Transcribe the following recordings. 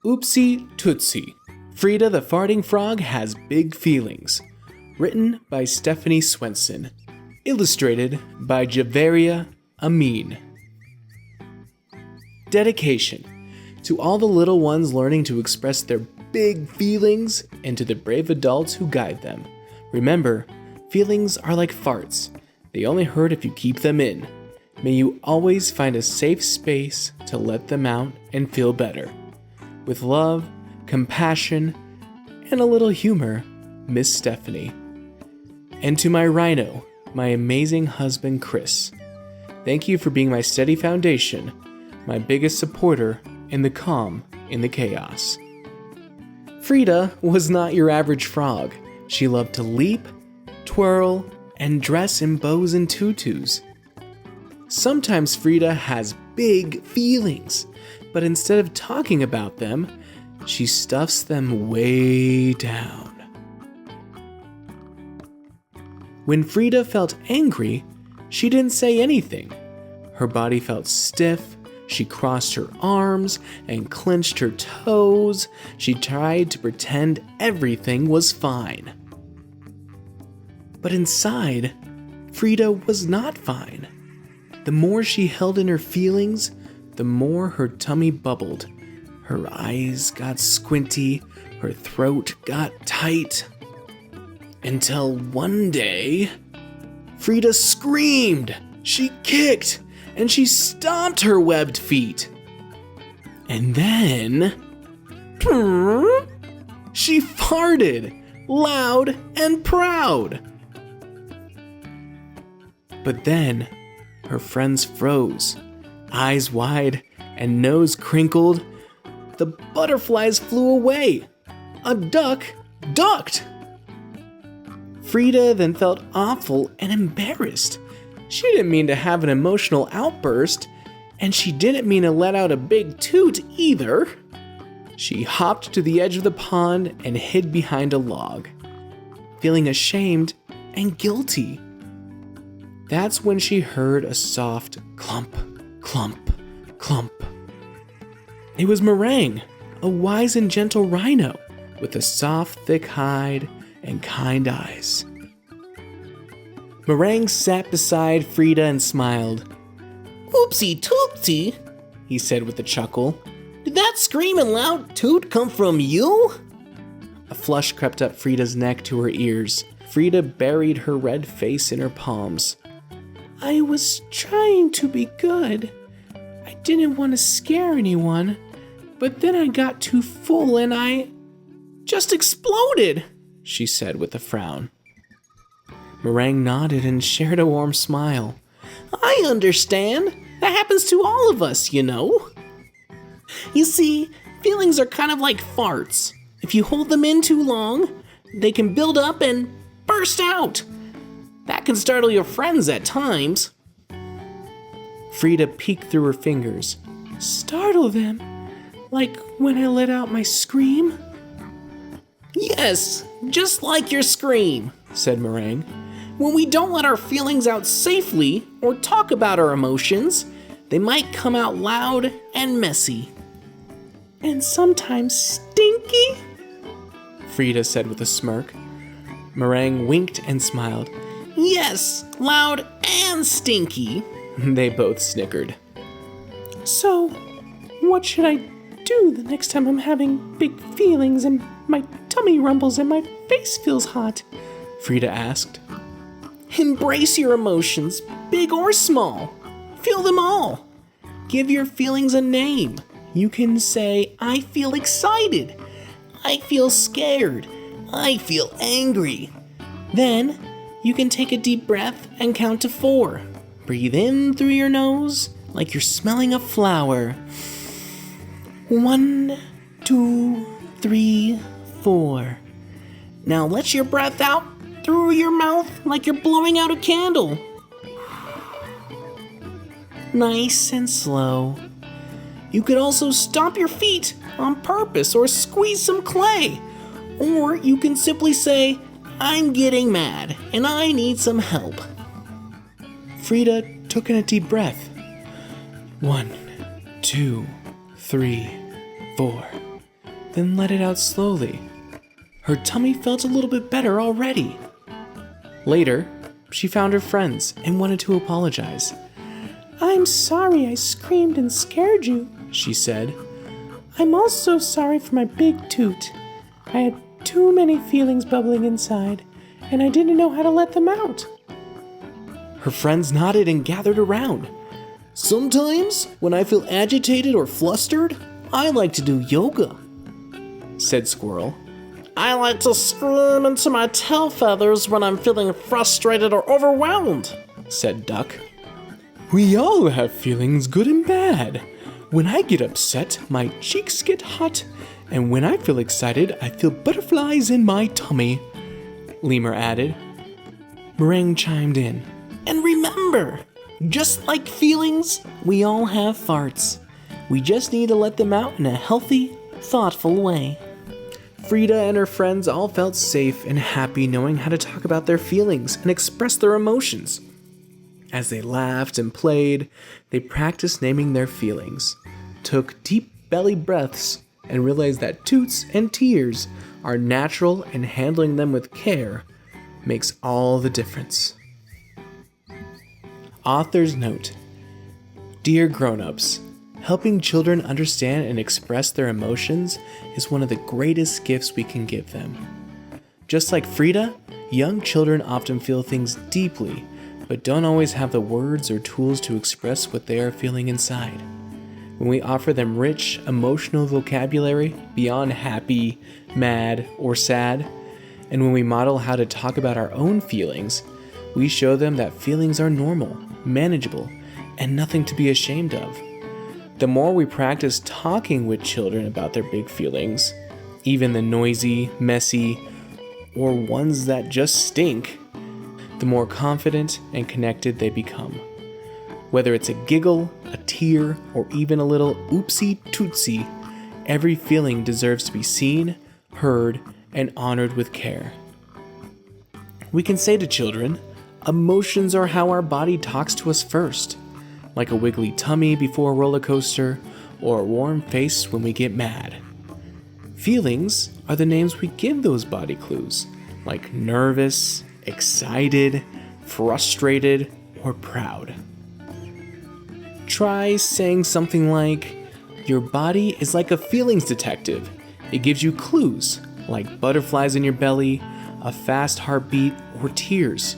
Oopsie Tootsie. Freda the Farting Frog Has Big Feelings. Written by Stephanie Swenson. Illustrated by Javaria Amin. Dedication to all the little ones learning to express their big feelings and to the brave adults who guide them. Remember, feelings are like farts. They only hurt if you keep them in. May you always find a safe space to let them out and feel better. With love, compassion, and a little humor, Miss Stephanie. And to my rhino, my amazing husband Chris. Thank you for being my steady foundation, my biggest supporter in the calm in the chaos. Freda was not your average frog. She loved to leap, twirl, and dress in bows and tutus. Sometimes Freda has big feelings, but instead of talking about them, she stuffs them way down. When Freda felt angry, she didn't say anything. Her body felt stiff. She crossed her arms and clenched her toes. She tried to pretend everything was fine. But inside, Freda was not fine. The more she held in her feelings, the more her tummy bubbled. Her eyes got squinty, her throat got tight. Until one day, Freda screamed, she kicked, and she stomped her webbed feet. And then, she farted, loud and proud. But then, her friends froze, eyes wide and nose crinkled. The butterflies flew away. A duck ducked. Freda then felt awful and embarrassed. She didn't mean to have an emotional outburst, and she didn't mean to let out a big toot either. She hopped to the edge of the pond and hid behind a log, feeling ashamed and guilty. That's when she heard a soft clump, clump, clump. It was Meringue, a wise and gentle rhino with a soft, thick hide and kind eyes. Meringue sat beside Freda and smiled. "Oopsie Tootsie," he said with a chuckle. "Did that screaming loud toot come from you?" A flush crept up Freda's neck to her ears. Freda buried her red face in her palms. "I was trying to be good. I didn't want to scare anyone, but then I got too full and I just exploded," she said with a frown. Meringue nodded and shared a warm smile. "I understand. That happens to all of us, you know. You see, feelings are kind of like farts. If you hold them in too long, they can build up and burst out. That can startle your friends at times." Freda peeked through her fingers. "Startle them? Like when I let out my scream?" "Yes, just like your scream," said Meringue. "When we don't let our feelings out safely or talk about our emotions, they might come out loud and messy." "And sometimes stinky?" Freda said with a smirk. Meringue winked and smiled. "Yes, loud and stinky." They both snickered. "So, what should I do the next time I'm having big feelings and my tummy rumbles and my face feels hot?" Freda asked. Embrace your emotions, big or small. Feel them all. Give your feelings a name. You can say, "I feel excited. I feel scared. I feel angry." Then, you can take a deep breath and count to 4. Breathe in through your nose like you're smelling a flower. 1, 2, 3, 4. Now let your breath out through your mouth like you're blowing out a candle. Nice and slow. You could also stomp your feet on purpose or squeeze some clay. Or you can simply say, "I'm getting mad and I need some help." Freda took in a deep breath. 1, 2, 3, 4. then let it out slowly. Her tummy felt a little bit better already. Later, she found her friends and wanted to apologize. I'm sorry I screamed and scared you, She said, I'm also sorry for my big toot. I had too many feelings bubbling inside, and I didn't know how to let them out. Her friends nodded and gathered around. Sometimes, when I feel agitated or flustered, I like to do yoga, said Squirrel. I like to scream into my tail feathers when I'm feeling frustrated or overwhelmed, said Duck. We all have feelings, good and bad. When I get upset, my cheeks get hot, and when I feel excited, I feel butterflies in my tummy, Lemur added. Meringue chimed in. And remember, just like feelings, we all have farts. We just need to let them out in a healthy, thoughtful way. Freda and her friends all felt safe and happy knowing how to talk about their feelings and express their emotions. As they laughed and played, they practiced naming their feelings, took deep belly breaths, and realized that toots and tears are natural and handling them with care makes all the difference. Author's note: Dear grown-ups, helping children understand and express their emotions is one of the greatest gifts we can give them. Just like Freda, young children often feel things deeply, but don't always have the words or tools to express what they are feeling inside. When we offer them rich, emotional vocabulary beyond happy, mad, or sad, and when we model how to talk about our own feelings, we show them that feelings are normal, manageable, and nothing to be ashamed of. The more we practice talking with children about their big feelings, even the noisy, messy, or ones that just stink, the more confident and connected they become. Whether it's a giggle, a tear, or even a little Oopsie Tootsie, every feeling deserves to be seen, heard, and honored with care. We can say to children, emotions are how our body talks to us first, like a wiggly tummy before a roller coaster, or a warm face when we get mad. Feelings are the names we give those body clues, like nervous, excited, frustrated, or proud. Try saying something like, your body is like a feelings detective. It gives you clues, like butterflies in your belly, a fast heartbeat, or tears.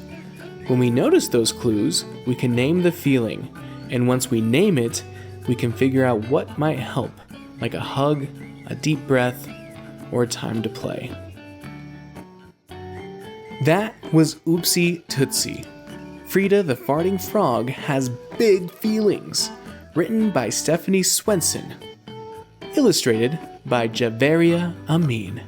When we notice those clues, we can name the feeling, and once we name it, we can figure out what might help, like a hug, a deep breath, or a time to play. That was Oopsie Tootsie. Freda the Farting Frog Has Big Feelings, written by Stephanie Swenson. Illustrated by Javaria Amin.